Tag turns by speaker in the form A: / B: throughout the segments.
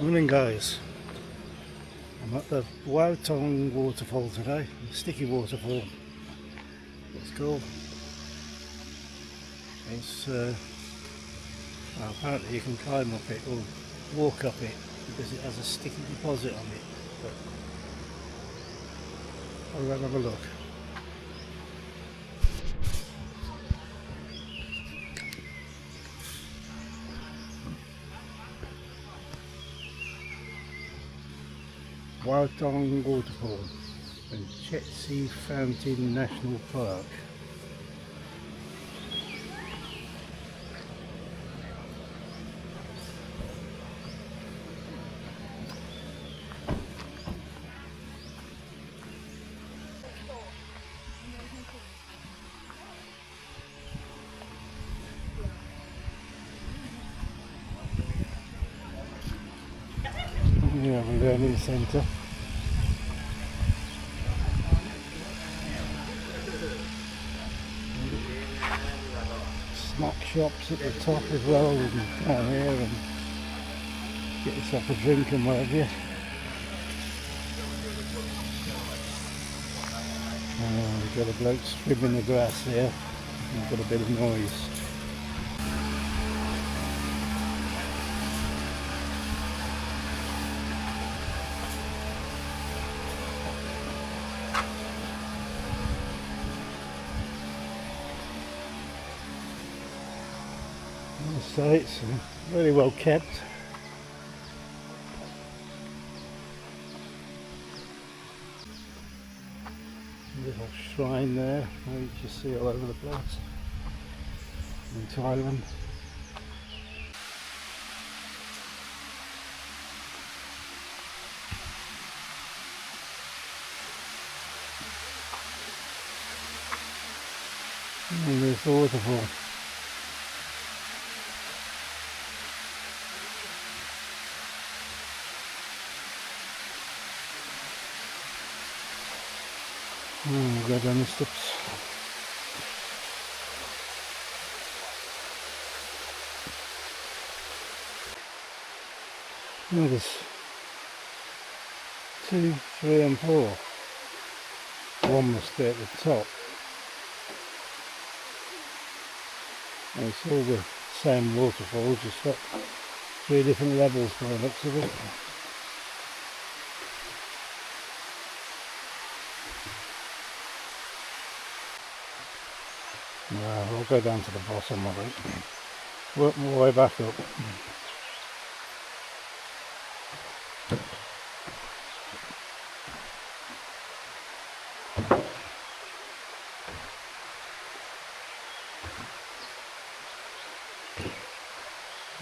A: Morning guys, I'm at the Bua Tong Waterfall today, Sticky Waterfall it's called. It's well, apparently you can climb up it or walk up it because it has a sticky deposit on it, but I'll go and have a look. Bua Tong Waterfall and Chetsi Fountain National Park. We have a learning centre. Snack shops at the top as well, and down here, and get yourself a drink and whatever you. We've got a bloke swimming the grass there, we've got a bit of noise. So it's really well kept. Little shrine there, you just see all over the place in Thailand. And there's the waterfall. We'll go down the steps. There's 2, 3 and 4. One must be at the top. And it's all the same waterfall, just got 3 different levels by the looks of it. Well, I'll go down to the bottom of it, work my way back up.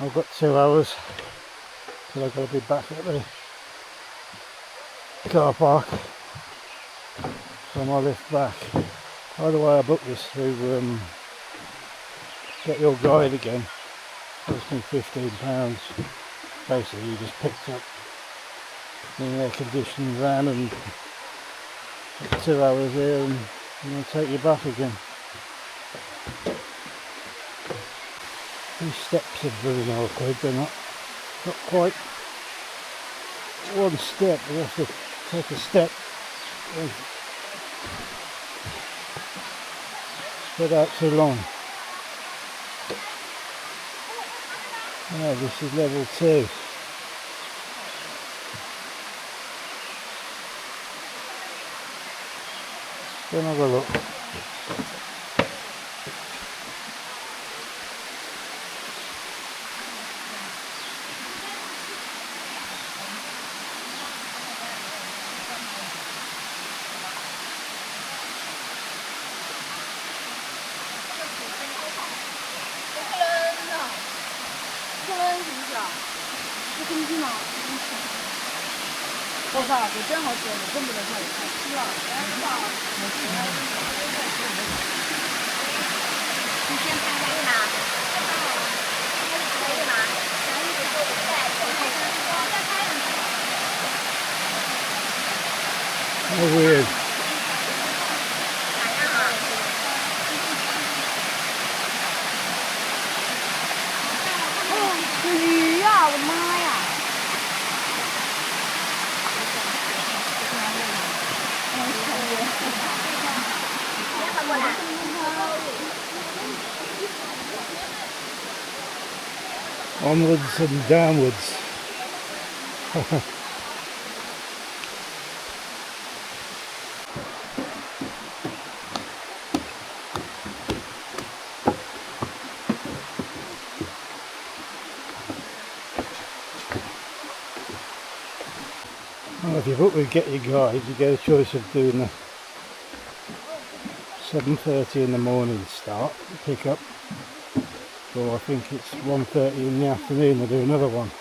A: I've got 2 hours till I've got to be back at the car park for my lift back. By the way, I booked this through Get Your Guide again. Cost me £15. Basically, you just picked up the air conditioned van and 2 hours here, and they'll take you back again. These steps are really awkward. They're not quite one step. You have to take a step and spread out too long. Yeah, this is level 2. Go and have a look. How weird. onwards and downwards. Well, if you book with Get Your Guide, you get a choice of doing a 7:30 in the morning start, pick up, or I think it's 1:30 in the afternoon they do another one.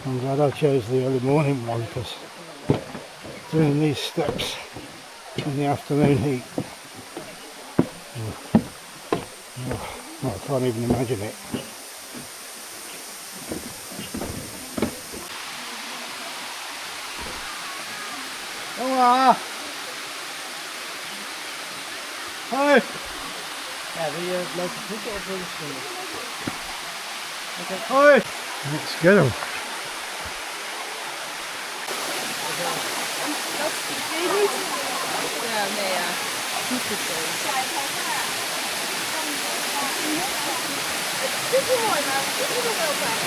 A: I'm glad I chose the early morning one because doing these steps in the afternoon heat, I can't even imagine it. Hi!
B: Ja, wil je lopen voeten of wil je schoenen?
A: Hi! Let's get them.
B: Ja, nee, ja. Niet goed zo. Dit is mooi, maar dit is ook wel fijn.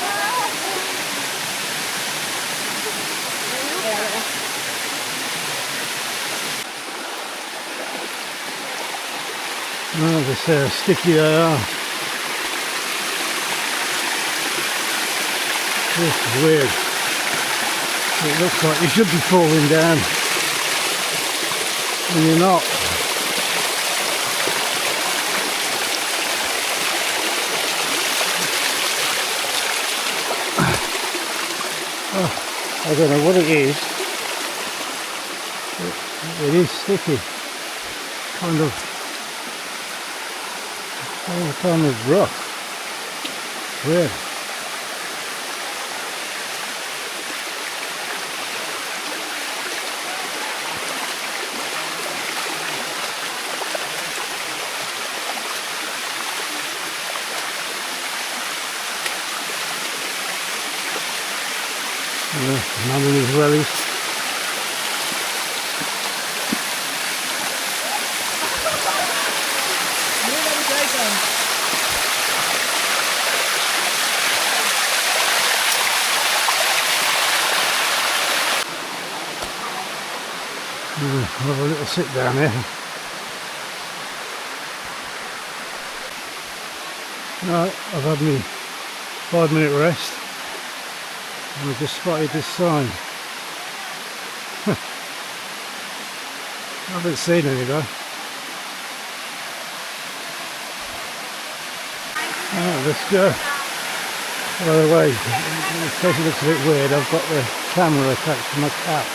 A: Oh, this sticky they are. This is weird. It looks like you should be falling down, and you're not. Oh, I don't know what it is. It is sticky. Kind of rough. Weird. None of these wellies. I'll have a little sit down here. Right, I've had my 5-minute rest and I just spotted this sign. I haven't seen any though. Right, let's go. By the way, in case it looks a bit weird, I've got the camera attached to my cap.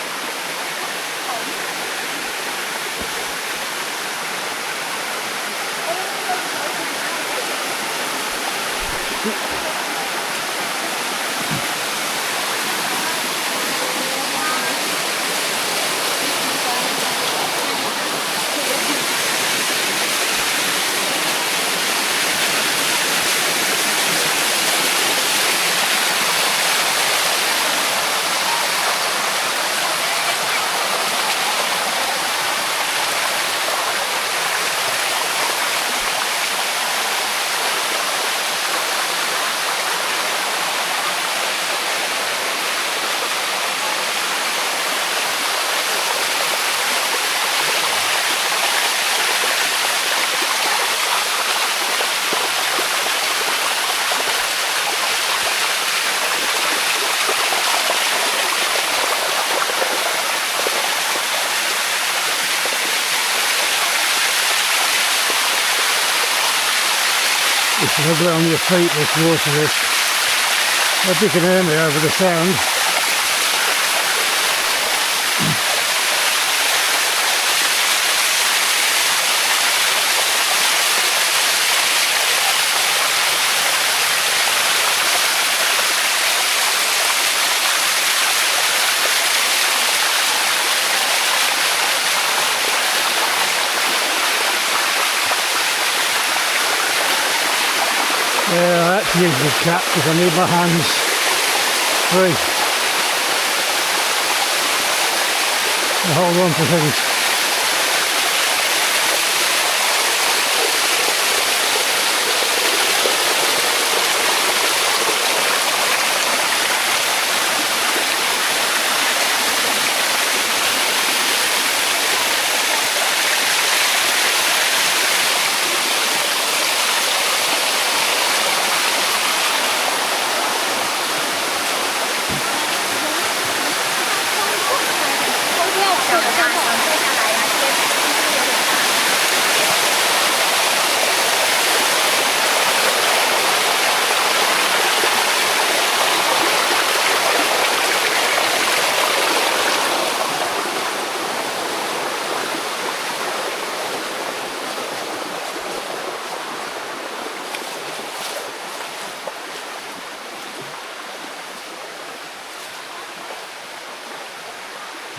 A: If I blow on your feet, this water is. I hope you can hear me over the sound. Yeah, I had to use the cap because I need my hands free to hold on to things.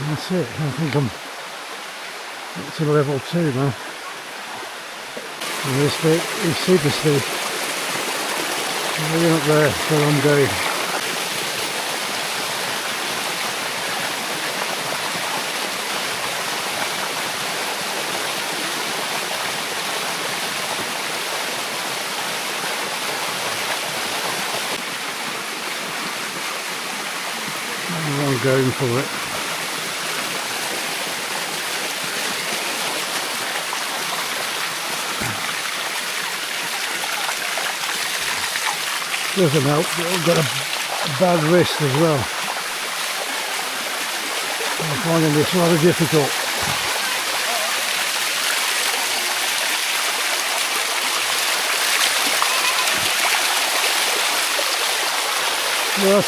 A: That's it. I think I'm up to level 2 now. And this bit is super steep. Way up there, so I'm going. I'm going for it. Doesn't help, but I've got a bad wrist as well. I'm finding this rather difficult. Yes.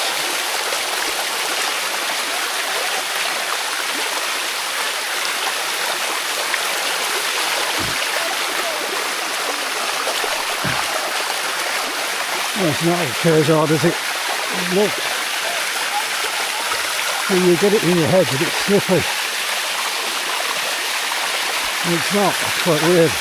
A: Well, it's not as hard as it looks. So you get it in your head that it's slippery. And it's not. It's quite weird.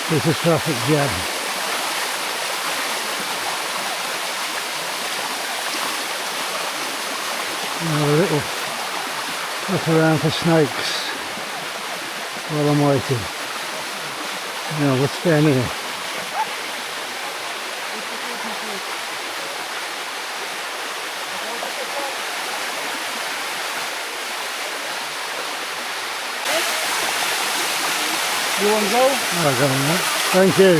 A: It's a traffic jam. A little look around for snakes while I'm waiting. What's down here?
B: You want to go?
A: I'll go on that. Thank you.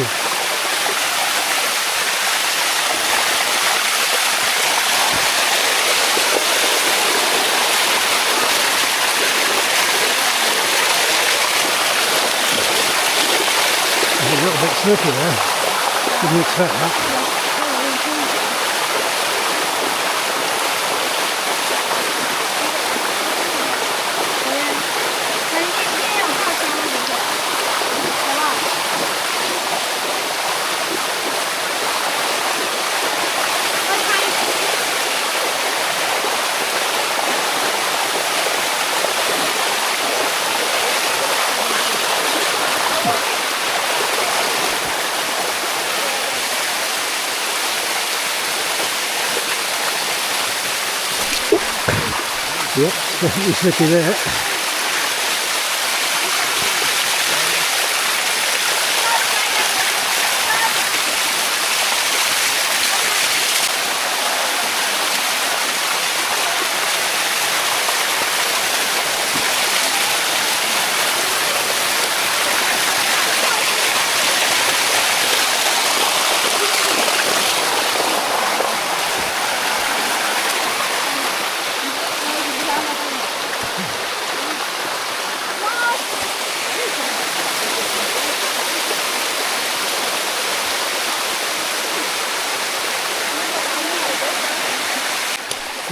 A: It's a little bit slippery there. Didn't expect that. Yep, definitely slippy there.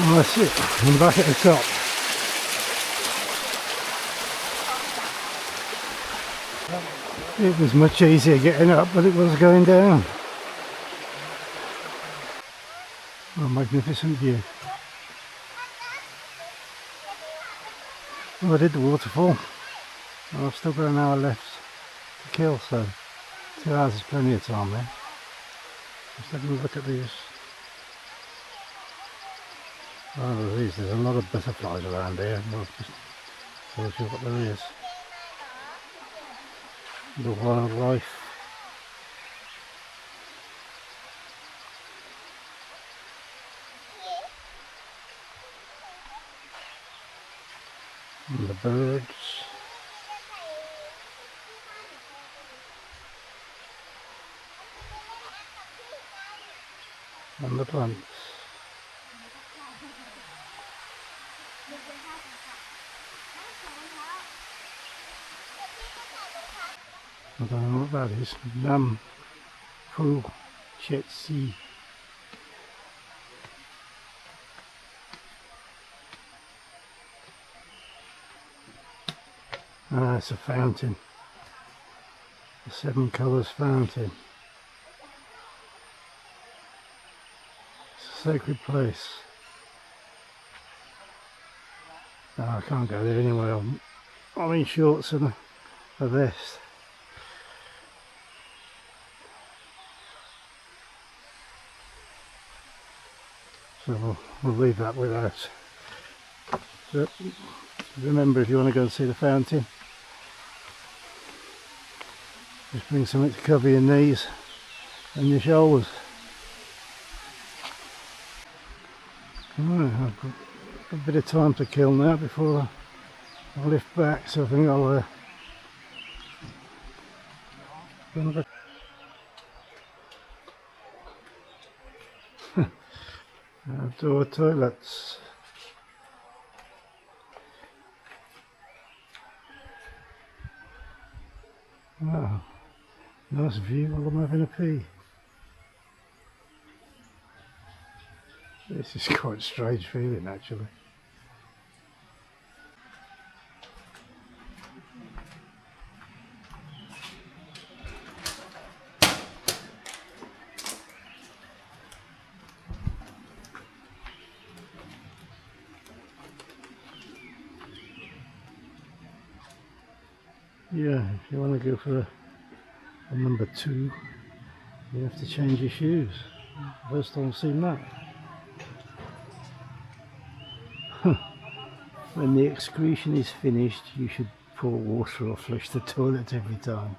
A: Oh, that's it. I'm back at the top. It was much easier getting up, but it was going down. Oh, magnificent view. Well, I did the waterfall. Well, I've still got an hour left to kill, so 2 hours is plenty of time there. Just having a look at these. Oh, there's a lot of butterflies around here. Well, just shows you what there is. The wildlife. And the birds. And the plants. I don't know what that is. Nam Phu Chet Si. Ah, it's a fountain. The 7 colours fountain. It's a sacred place. No, I can't go there anyway. I'm in shorts and a vest. So we'll leave that without. So remember, if you want to go and see the fountain, just bring something to cover your knees and your shoulders. Right, I've got a bit of time to kill now before I lift back, so I think I'll outdoor toilets. Oh, nice view while I'm having a pee. This is quite a strange feeling actually. Yeah, if you want to go for a number 2, you have to change your shoes. First time I've seen that. When the excretion is finished, you should pour water or flush the toilet every time.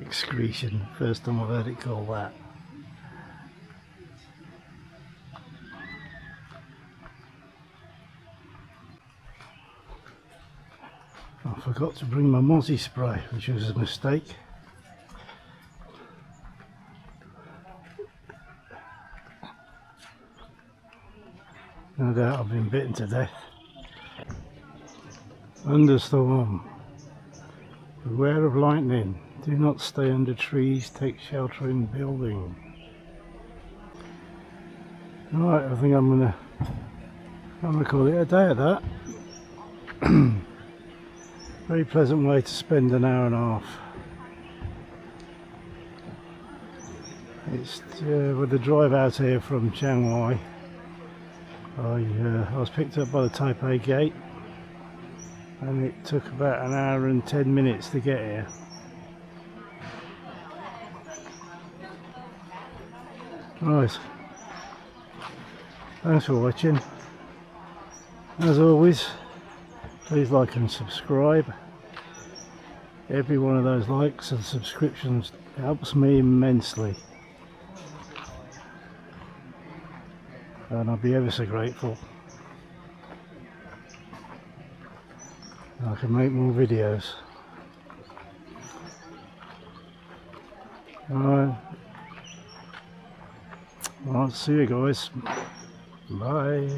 A: Excretion, first time I've heard it called that. I forgot to bring my mozzie spray, which was a mistake. No doubt I've been bitten to death. Thunderstorm. Beware of lightning. Do not stay under trees. Take shelter in building. Right, I think I'm gonna call it a day at that. Very pleasant way to spend an hour and a half. It's with the drive out here from Chiang Mai. I was picked up by the Taipei gate, and it took about an hour and 10 minutes to get here. Right, thanks for watching. As always, please like and subscribe. Every one of those likes and subscriptions helps me immensely, and I'll be ever so grateful. I can make more videos. Alright, I'll see you guys. Bye.